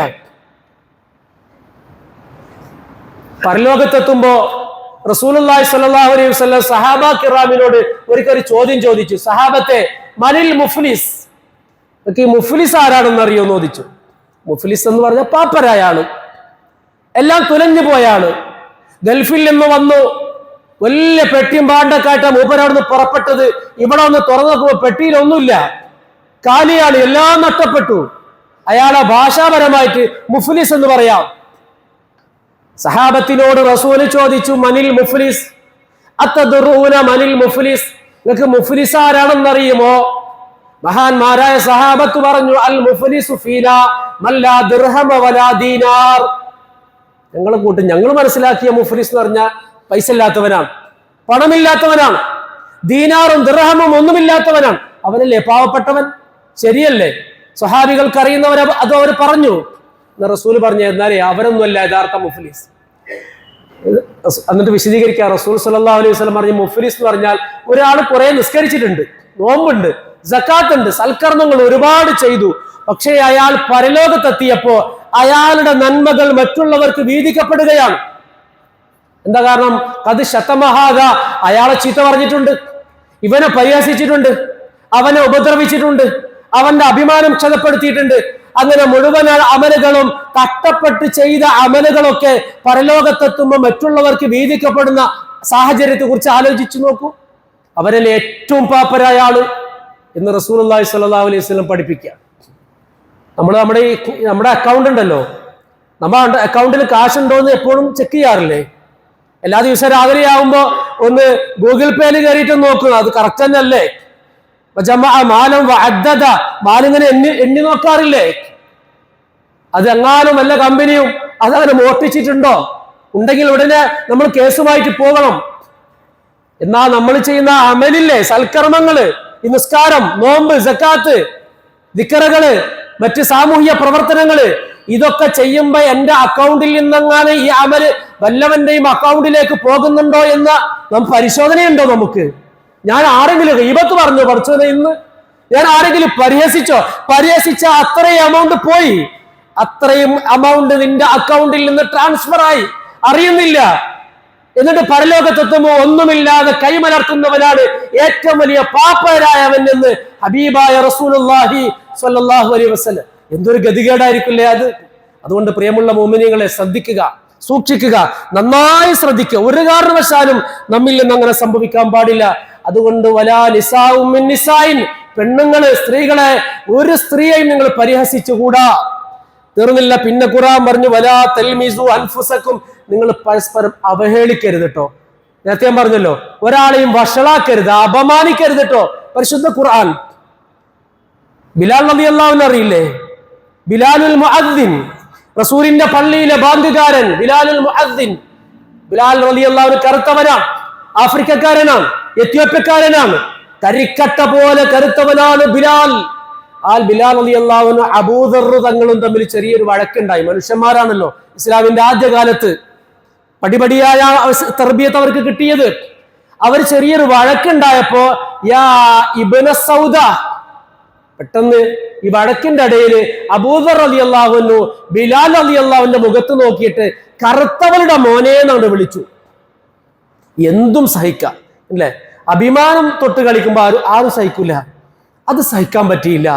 പരലോകത്തെത്തുമ്പോ റസൂലുള്ളാഹി സ്വല്ലല്ലാഹു അലൈഹി വസല്ലം സഹാബ കിറാമിനോട് ഒരിക്കൽ ചോദ്യം ചോദിച്ചു, സഹാബത്തെ മനിൽ മുഫ്ലിസ്, ഈ മുഫ്ലിസ് ആരാണെന്ന് അറിയോന്ന് ചോദിച്ചു. മുഫ്ലിസ് എന്ന് പറഞ്ഞാൽ പാപ്പരായ ആള്, എല്ലാം തുലഞ്ഞു പോയാണ്, ഗൾഫിൽ നിന്ന് വന്നു, വലിയ പെട്ടിയും പാണ്ടൊക്കെ ആയിട്ട് മൂപ്പരവിടുന്ന് പുറപ്പെട്ടത്. ഇവിടെ ഒന്ന് തുറന്നു നോക്കുമ്പോ പെട്ടിയിലൊന്നുമില്ല, കാലിയാണ്, എല്ലാം നഷ്ടപ്പെട്ടു. അയാളെ ഭാഷാപരമായിട്ട് മുഫ്ലിസ് എന്ന് പറയാം. സഹാബത്തിനോട് റസൂല് ചോദിച്ചു, മനിൽ മുഫ്ലിസ്, അത്തദറൂന മനിൽ മുഫ്ലിസ്, നിങ്ങൾക്ക് മുഫ്ലിസ് ആരാണെന്നറിയുമോ? മഹാന്മാരായ സഹാബത്ത് പറഞ്ഞു, അൽ മുഫ്ലിസു ഫീനാ മല്ലാ ദിർഹമ വലാ ദീനാർ. ഞങ്ങളെ കൂട്ട് ഞങ്ങൾ മനസ്സിലാക്കിയ മുഫ്ലിസ് എന്ന് പറഞ്ഞാൽ പൈസ ഇല്ലാത്തവനാണ്, പണമില്ലാത്തവനാണ്, ദീനാറും ദിർഹമും ഒന്നുമില്ലാത്തവനാണ്. അവനല്ലേ പാവപ്പെട്ടവൻ? ശരിയല്ലേ? സ്വഹാബികൾക്ക് അറിയുന്നവരെ അത് അവർ പറഞ്ഞു. റസൂൽ പറഞ്ഞു, എന്നാലേ അവരൊന്നുമല്ല യഥാർത്ഥ മുഫ്ലിസ്. എന്നിട്ട് വിശദീകരിക്കുക, റസൂൽ സല്ലല്ലാഹു അലൈഹി വസല്ലം പറഞ്ഞു, മുഫ്ലിസ് എന്ന് പറഞ്ഞാൽ ഒരാൾ കുറെ നിസ്കരിച്ചിട്ടുണ്ട്, നോമ്പുണ്ട്, സക്കാത്ത് ഉണ്ട്, സൽക്കർമ്മങ്ങൾ ഒരുപാട് ചെയ്തു, പക്ഷേ അയാൾ പരലോകത്തെത്തിയപ്പോ അയാളുടെ നന്മകൾ മറ്റുള്ളവർക്ക് വീതിക്കപ്പെടുകയാണ്. എന്താ കാരണം? അത് ശതമഹാദ, അയാളെ ചീത്ത പറഞ്ഞിട്ടുണ്ട്, ഇവനെ പരിഹസിച്ചിട്ടുണ്ട്, അവനെ ഉപദ്രവിച്ചിട്ടുണ്ട്, അവന്റെ അഭിമാനം ക്ഷതപ്പെടുത്തിയിട്ടുണ്ട്. അങ്ങനെ മുഴുവൻ അമലുകളും കഷ്ടപ്പെട്ട് ചെയ്ത അമലുകളൊക്കെ പരലോകത്തെത്തുമ്പോൾ മറ്റുള്ളവർക്ക് വീതിക്കപ്പെടുന്ന സാഹചര്യത്തെ കുറിച്ച് ആലോചിച്ചു നോക്കൂ. അവരിൽ ഏറ്റവും പാപ്പരായ ആള് എന്ന് റസൂലുള്ളാഹി സ്വല്ലല്ലാഹു അലൈഹി വസല്ലം പഠിപ്പിക്കുക. നമ്മുടെ അക്കൗണ്ട് ഉണ്ടല്ലോ, നമ്മുടെ അക്കൗണ്ടിൽ കാശുണ്ടോ എന്ന് എപ്പോഴും ചെക്ക് ചെയ്യാറില്ലേ? എല്ലാ ദിവസവും രാവിലെ ആവുമ്പോ ഒന്ന് ഗൂഗിൾ പേയിൽ കയറിയിട്ട് നോക്കുക, അത് കറക്റ്റ് തന്നെ അല്ലേ? മാലിങ്ങനെ എണ്ണി നോക്കാറില്ലേ? അത് എങ്ങാനും വല്ല കമ്പനിയും അതങ്ങനെ മോഷ്ടിച്ചിട്ടുണ്ടോ? ഉണ്ടെങ്കിൽ ഉടനെ നമ്മൾ കേസുമായിട്ട് പോകണം. എന്നാ നമ്മൾ ചെയ്യുന്ന അമലില്ലേ, സൽക്കർമ്മങ്ങള്, ഈ നിസ്കാരം, നോമ്പ്, സക്കാത്ത്, ദിക്റുകള്, മറ്റ് സാമൂഹിക പ്രവർത്തനങ്ങള്, ഇതൊക്കെ ചെയ്യുമ്പോ എന്റെ അക്കൗണ്ടിൽ നിന്നെങ്ങാനും ഈ അമല് വല്ലവന്റെയും അക്കൗണ്ടിലേക്ക് പോകുന്നുണ്ടോ എന്ന പരിശോധനയുണ്ടോ നമുക്ക്? ഞാൻ ആരെങ്കിലും ഗീബത്ത് പറഞ്ഞു പഠിച്ചത് ഇന്ന്, ഞാൻ ആരെങ്കിലും പരിഹസിച്ച അത്രയും എമൗണ്ട് പോയി, അത്രയും എമൗണ്ട് നിന്റെ അക്കൗണ്ടിൽ നിന്ന് ട്രാൻസ്ഫർ ആയി, അറിയുന്നില്ല. എന്നിട്ട് പരലോകത്തെത്തുമ്പോ ഒന്നുമില്ലാതെ കൈമലർത്തുന്നവനാണ് ഏറ്റവും വലിയ പാപ്പരായവൻ എന്ന് ഹബീബായ റസൂലുള്ളാഹി സ്വല്ലല്ലാഹു അലൈഹി വസല്ലം. എന്തൊരു ഗതികേടായിരിക്കില്ലേ അത്? അതുകൊണ്ട് പ്രിയമുള്ള മുഅ്മിനീങ്ങളെ ശ്രദ്ധിക്കുക, സൂക്ഷിക്കുക, നന്നായി ശ്രദ്ധിക്കുക. ഒരു കാരണവശാലും നമ്മിൽ നിന്ന് അങ്ങനെ സംഭവിക്കാൻ പാടില്ല. അതുകൊണ്ട് വലാ നിസാഉം മിൻ നിസായിൻ, പെണ്ണുങ്ങള്, സ്ത്രീകളെ, ഒരു സ്ത്രീയെയും നിങ്ങൾ പരിഹസിച്ചുകൂടാ. തീർന്നില്ല, പിന്നെ ഖുർആൻ പറഞ്ഞു വലാ തൽമിസു അൻഫുസക്കും, നിങ്ങൾ പരസ്പരം അവഹേളിക്കരുത് കേട്ടോ. നേരത്തെ ഞാൻ പറഞ്ഞല്ലോ, ഒരാളെയും വഷളാക്കരുത്, അപമാനിക്കരുത് കേട്ടോ. പരിശുദ്ധ ഖുർആൻ. ബിലാൽ റളിയല്ലാഹു അൻഹു അറിയില്ലേ? ബിലാലുൽ മുഅദ്ദിൻ, റസൂലിന്റെ പള്ളിയിലെ ബാങ്കുകാരൻ ബിലാലുൽ മുഅദ്ദിൻ. ബിലാൽ റളിയല്ലാഹു അൻഹു കറുത്തവനാണ്, ആഫ്രിക്കക്കാരനാണ്, എത്യോപ്യക്കാരനാണ്, കരിക്കട്ട പോലെ കറുത്തവനാണ് ബിലാൽ. ബിലാൽ റളിയല്ലാഹു അൻഹു അബൂദർ തങ്ങളും തമ്മിൽ ചെറിയൊരു വഴക്കുണ്ടായി. മനുഷ്യന്മാരാണല്ലോ ഇസ്ലാമിന്റെ ആദ്യകാലത്ത്, പടിപടിയായ തർബിയത്ത് അവർക്ക് കിട്ടിയത്. അവർ ചെറിയൊരു വഴക്കുണ്ടായപ്പോ യാ ഇബ്ന സൗദ, പെട്ടെന്ന് ഈ വഴക്കിന്റെ ഇടയിൽ അബൂദർ റളിയല്ലാഹു അൻഹു ബിലാൽ റളിയല്ലാഹു അൻഹുവിന്റെ മുഖത്ത് നോക്കിയിട്ട് കറുത്തവളുടെ മോനെ എന്നാണ് വിളിച്ചു. എന്തും സഹിക്കാം അല്ലേ? അഭിമാനം തൊട്ട് കളിക്കുമ്പോ ആരും സഹിക്കൂല. അത് സഹിക്കാൻ പറ്റിയില്ല.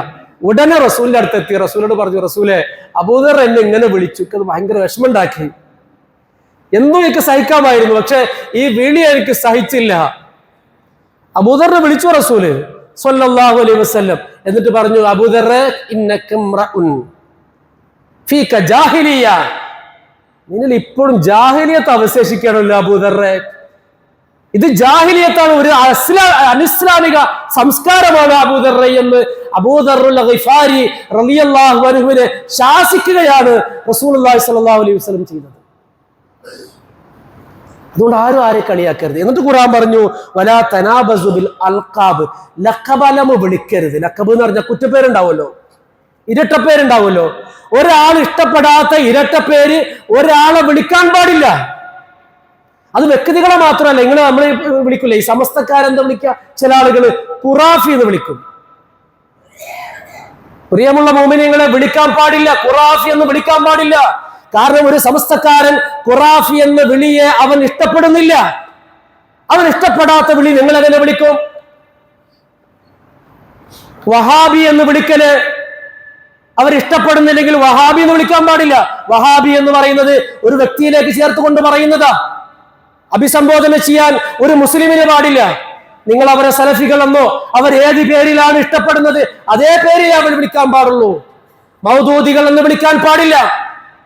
ഉടനെ റസൂലിന്റെ അടുത്തെത്തി. റസൂലോട് പറഞ്ഞു, റസൂലെ, അബൂദർ എന്നെ ഇങ്ങനെ വിളിച്ചു, അത് ഭയങ്കര വിഷമമുണ്ടാക്കി. എന്നും എനിക്ക് സഹിക്കാമായിരുന്നു, പക്ഷെ ഈ വിളി എനിക്ക് സഹിച്ചില്ല. അബൂദറിനെ വിളിച്ചു റസൂല് സ്വല്ലല്ലാഹു അലൈഹി വസല്ലം. എന്നിട്ട് പറഞ്ഞു, അബൂദറെ ഇന്നക ഇംറഉൻ ഫീക ജാഹിലിയ, നിന്നിൽ ഇപ്പോഴും ജാഹിലിയത്ത് അവശേഷിക്കണമല്ലോ അബൂദറെ. ഇത് ജാഹിലിയത്താണ്, ഒരു അനിസ്ലാമിക സംസ്കാരമാണ് അബൂദർ എന്ന് അബൂദറുൽ ഗിഫാരി റളിയല്ലാഹു അൻഹുവിനെ ശാസിക്കുകയാണ് റസൂലുള്ളാഹി സ്വല്ലല്ലാഹു അലൈഹി വസല്ലം ചെയ്തത്. അതുകൊണ്ട് ആരും ആരെ കളിയാക്കരുത്. എന്നിട്ട് ഖുർആൻ പറഞ്ഞു വലാ തനാബസു ബിൽ അൽഖാബ്, ലഖബലമു വിളിക്കരുത്. ലഖബ് എന്ന് പറഞ്ഞാൽ കുറ്റപ്പേരുണ്ടാവുമല്ലോ, ഇരട്ടപ്പേരുണ്ടാവുമല്ലോ. ഒരാൾ ഇഷ്ടപ്പെടാത്ത ഇരട്ടപ്പേര് ഒരാളെ വിളിക്കാൻ പാടില്ല. അത് വ്യക്തികളെ മാത്രമല്ല, ഇങ്ങനെ നമ്മൾ വിളിക്കില്ലേ, ഈ സമസ്തക്കാരെന്താ വിളിക്കുക? ചില ആളുകൾ ഖുറാഫി എന്ന് വിളിക്കും. പ്രിയമുള്ള മുഅ്മിനീങ്ങളെ, വിളിക്കാൻ പാടില്ല, ഖുറാഫി എന്ന് വിളിക്കാൻ പാടില്ല. കാരണം ഒരു സമസ്തക്കാരൻ ഖുറാഫി എന്ന വിളിയെ അവൻ ഇഷ്ടപ്പെടുന്നില്ല. അവൻ ഇഷ്ടപ്പെടാത്ത വിളി നിങ്ങൾ എങ്ങനെ വിളിക്കും? വഹാബി എന്ന് വിളിക്കല് അവർ ഇഷ്ടപ്പെടുന്നില്ലെങ്കിൽ വഹാബി എന്ന് വിളിക്കാൻ പാടില്ല. വഹാബി എന്ന് പറയുന്നത് ഒരു വ്യക്തിയിലേക്ക് ചേർത്തുകൊണ്ട് പറയുന്നതാ. അഭിസംബോധന ചെയ്യാൻ ഒരു മുസ്ലിമിന് പാടില്ല. നിങ്ങൾ അവരെ സലഫികളെന്നോ അവർ ഏത് പേരിലാണ് ഇഷ്ടപ്പെടുന്നത് അതേ പേരിൽ അവർ വിളിക്കാൻ പാടുള്ളൂ. മൗദൂദികൾ എന്ന് വിളിക്കാൻ പാടില്ല.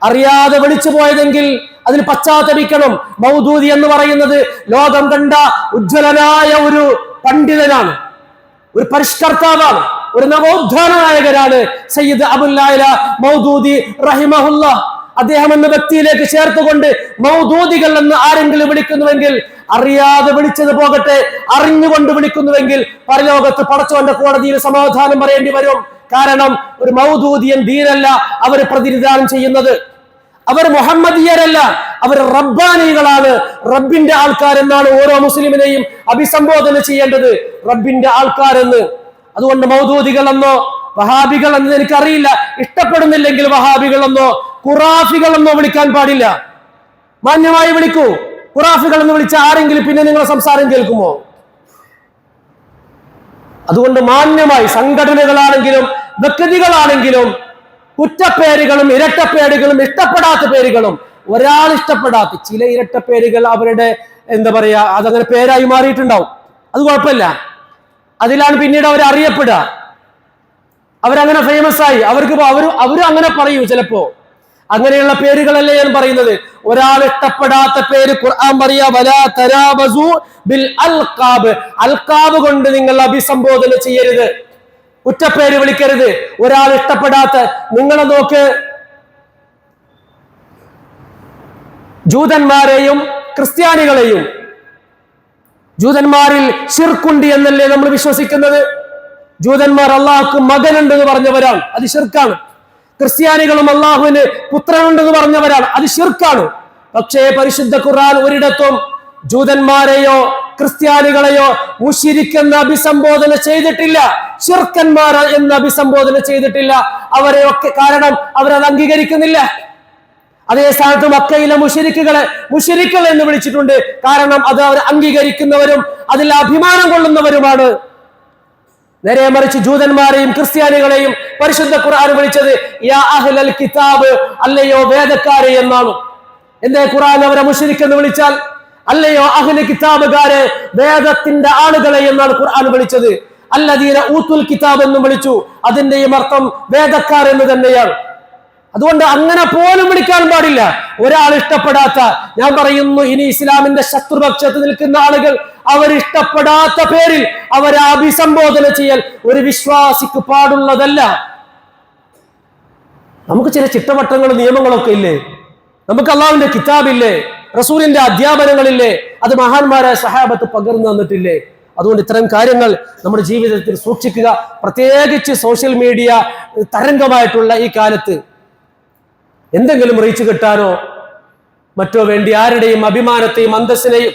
അറിയാതെ വിളിച്ചു പോയതെങ്കിൽ അതിന് പശ്ചാത്തപിക്കണം. മൗദൂദി എന്ന് പറയുന്നത് ലോകം കണ്ട ഉജ്ജ്വലനായ ഒരു പണ്ഡിതനാണ്, ഒരു പരിഷ്കർത്താവാണ്, ഒരു നവോത്ഥാന നായകനാണ് സയ്യിദ് അബുൽ അഅ്ല മൗദൂദി റഹിമഹുല്ലാഹ്. അദ്ദേഹം എന്ന വ്യക്തിയിലേക്ക് ചേർത്തുകൊണ്ട് മൗദൂദികൾ എന്ന് ആരെങ്കിലും വിളിക്കുന്നുവെങ്കിൽ അറിയാതെ വിളിച്ചത് പോകട്ടെ, അറിഞ്ഞുകൊണ്ട് വിളിക്കുന്നുവെങ്കിൽ പരലോകത്ത് പടച്ചവന്റെ കോടതിയിൽ സമാധാനം പറയേണ്ടി വരും. കാരണം ഒരു മൗദൂദിയൻ ദീനല്ല അവർ പ്രതിനിധാനം ചെയ്യുന്നത്. അവർ മുഹമ്മദിയരല്ല, അവർ റബ്ബാനികളാണ്, റബ്ബിന്റെ ആൾക്കാരെന്നാണ് ഓരോ മുസ്ലിമിനെയും അഭിസംബോധന ചെയ്യേണ്ടത്, റബ്ബിന്റെ ആൾക്കാരെന്ന്. അതുകൊണ്ട് മൗദൂദികൾ എന്നോ വഹാബികൾ എന്ന് എനിക്കറിയില്ല, ഇഷ്ടപ്പെടുന്നില്ലെങ്കിൽ വഹാബികൾ എന്നോ ഖുറാഫികൾ എന്നോ വിളിക്കാൻ പാടില്ല. മാന്യമായി വിളിക്കൂ. ഖുറാഫികൾ എന്ന് വിളിച്ച ആരെങ്കിലും പിന്നെ നിങ്ങളെ സംസാരം കേൾക്കുമോ? അതുകൊണ്ട് മാന്യമായി സംഘടനകളാണെങ്കിലും വ്യക്തികളാണെങ്കിലും കുറ്റപ്പേരുകളും ഇരട്ടപ്പേരുകളും ഇഷ്ടപ്പെടാത്ത പേരുകളും ഒരാൾ ഇഷ്ടപ്പെടാത്ത ചില ഇരട്ടപ്പേരുകൾ അവരുടെ എന്താ പറയാ, അതങ്ങനെ പേരായി മാറിയിട്ടുണ്ടാവും. അത് കുഴപ്പമില്ല. അതിലാണ് പിന്നീട് അവർ അറിയപ്പെടുക. അവരങ്ങനെ ഫേമസ് ആയി. അവരും അങ്ങനെ പറയൂ ചിലപ്പോ. അങ്ങനെയുള്ള പേരുകളല്ലേ ഞാൻ പറയുന്നത്. ഒരാൾ ഇഷ്ടപ്പെടാത്ത പേര് ഖുർആൻ പറയാ, വലാ തനാബസു ബിൽ അൽഖാബ്. അൽഖാബ് കൊണ്ട് നിങ്ങൾ അഭിസംബോധന ചെയ്യരുത്, കുറ്റപ്പേര് വിളിക്കരുത്. ഒരാൾ ഇഷ്ടപ്പെടാത്ത, നിങ്ങളെ നോക്ക്, ജൂതന്മാരെയും ക്രിസ്ത്യാനികളെയും, ജൂതന്മാരിൽ ശിർക്കുണ്ട് എന്നല്ലേ നമ്മൾ വിശ്വസിക്കുന്നത്? ജൂതന്മാർ അള്ളാഹുക്ക് മകനുണ്ടെന്ന് പറഞ്ഞവരാണ്, അത് ശിർക്കാണ്. ക്രിസ്ത്യാനികളും അള്ളാഹുവിന് പുത്രനുണ്ടെന്ന് പറഞ്ഞവരാണ്, അത് ശിർക്കാണ്. പക്ഷേ പരിശുദ്ധ ഖുർആൻ ഒരിടത്തും ജൂതന്മാരെയോ ക്രിസ്ത്യാനികളെയോ മുശ്രിക്ക് എന്ന് അഭിസംബോധന ചെയ്തിട്ടില്ല, ശിർക്കന്മാർ എന്ന് അഭിസംബോധന ചെയ്തിട്ടില്ല. അവരെയൊക്കെ കാരണം അവരത് അംഗീകരിക്കുന്നില്ല. അതേ സ്ഥാനത്ത് മക്കയിലെ മുശ്രിക്കുകൾ എന്ന് വിളിച്ചിട്ടുണ്ട്. കാരണം അത് അവർ അംഗീകരിക്കുന്നവരും അതിൽ അഭിമാനം കൊള്ളുന്നവരുമാണ്. നേരെ മറിച്ച് ജൂതന്മാരെയും ക്രിസ്ത്യാനികളെയും പരിശുദ്ധ ഖുർആൻ വിളിച്ചത് യാ അഹ്ലൽ കിതാബ്, അല്ലയോ വേദക്കാരെ എന്നാണ്. എന്തേ ഖുർആൻ അവരെ മുശ്രിക്ക് എന്ന് വിളിച്ചാൽ? അല്ലയോ അഹ്ലു കിതാബുകാരെ, വേദത്തിന്റെ ആളുകളെ എന്നാണ് ഖുർആൻ വിളിച്ചത്. അല്ലദീന ഊത്തുൽ കിതാബ് എന്നും വിളിച്ചു. അതിന്റെയും അർത്ഥം വേദക്കാർ എന്ന് തന്നെയാണ്. അതുകൊണ്ട് അങ്ങനെ പോലും വിളിക്കാൻ പാടില്ല. ഒരാൾ ഇഷ്ടപ്പെടാത്ത, ഞാൻ പറയുന്നു, ഇനി ഇസ്ലാമിന്റെ ശത്രുപക്ഷത്ത് നിൽക്കുന്ന ആളുകൾ അവരിഷ്ടപ്പെടാത്ത പേരിൽ അവരെ അഭിസംബോധന ചെയ്യൽ ഒരു വിശ്വാസിക്ക് പാടുള്ളതല്ല. നമുക്ക് ചില ചിട്ടവട്ടങ്ങളും നിയമങ്ങളൊക്കെ ഇല്ലേ? നമുക്ക് അള്ളാഹുവിന്റെ കിതാബില്ലേ? റസൂലിന്റെ അധ്യാപനങ്ങളില്ലേ? അത് മഹാന്മാരായ സഹാബത്ത് പകർന്നു തന്നിട്ടില്ലേ? അതുകൊണ്ട് ഇത്തരം കാര്യങ്ങൾ നമ്മുടെ ജീവിതത്തിൽ സൂക്ഷിക്കുക. പ്രത്യേകിച്ച് സോഷ്യൽ മീഡിയ തരംഗമായിട്ടുള്ള ഈ കാലത്ത് എന്തെങ്കിലും റീച്ച് കിട്ടാനോ മറ്റോ വേണ്ടി ആരുടെയും അഭിമാനത്തെയും അന്തസ്സിനെയും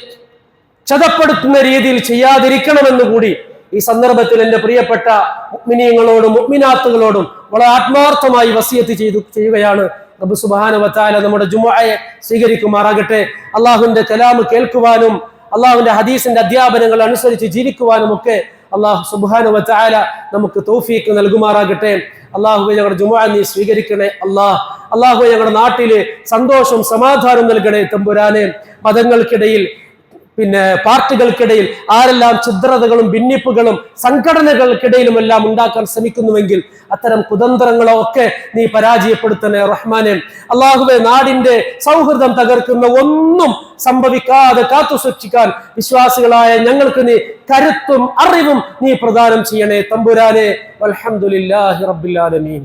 ക്ഷതപ്പെടുത്തുന്ന രീതിയിൽ ചെയ്യാതിരിക്കണമെന്ന് കൂടി ഈ സന്ദർഭത്തിൽ എന്റെ പ്രിയപ്പെട്ട മുഅ്മിനീങ്ങളോടും മുഅ്മിനാത്തുകളോടും വളരെ ആത്മാർത്ഥമായി വസിയത്ത് ചെയ്യുകയാണ്. റബ്ബ് സുബ്ഹാനഹു വ തആല നമ്മുടെ ജുമുഅയെ സ്വീകരിക്കുമാറാകട്ടെ. അള്ളാഹുവിന്റെ കലാം കേൾക്കുവാനും അള്ളാഹുവിന്റെ ഹദീസിന്റെ അധ്യാപനങ്ങൾ അനുസരിച്ച് ജീവിക്കുവാനും ഒക്കെ അള്ളാഹു സുബ്ഹാനഹു വ തആല നമുക്ക് തൗഫീഖ് നൽകുമാറാകട്ടെ. അള്ളാഹുവേ, ഞങ്ങളുടെ ജുമുഅ നീ സ്വീകരിക്കണേ. അള്ളാഹുവേ, ഞങ്ങളുടെ നാട്ടില് സന്തോഷവും സമാധാനവും നൽകണേ തമ്പുരാനെ. മതങ്ങൾക്കിടയിൽ, പാർട്ടികൾക്കിടയിൽ ആരെല്ലാം ഛിദ്രതകളും ഭിന്നിപ്പുകളും സംഘടനകൾക്കിടയിലും എല്ലാം ഉണ്ടാക്കാൻ ശ്രമിക്കുന്നുവെങ്കിൽ അത്തരം കുതന്ത്രങ്ങളോ ഒക്കെ നീ പരാജയപ്പെടുത്തണേ റഹ്മാനെ. അള്ളാഹുവേ, നാടിന്റെ സൗഹൃദം തകർക്കുന്ന ഒന്നും സംഭവിക്കാതെ കാത്തു സൂക്ഷിക്കാൻ വിശ്വാസികളായ ഞങ്ങൾക്ക് നീ കരുത്തും അറിവും നീ പ്രദാനം ചെയ്യണേ തമ്പുരാനെ. വൽഹംദുലില്ലാഹി റബ്ബിൽ ആലമീൻ.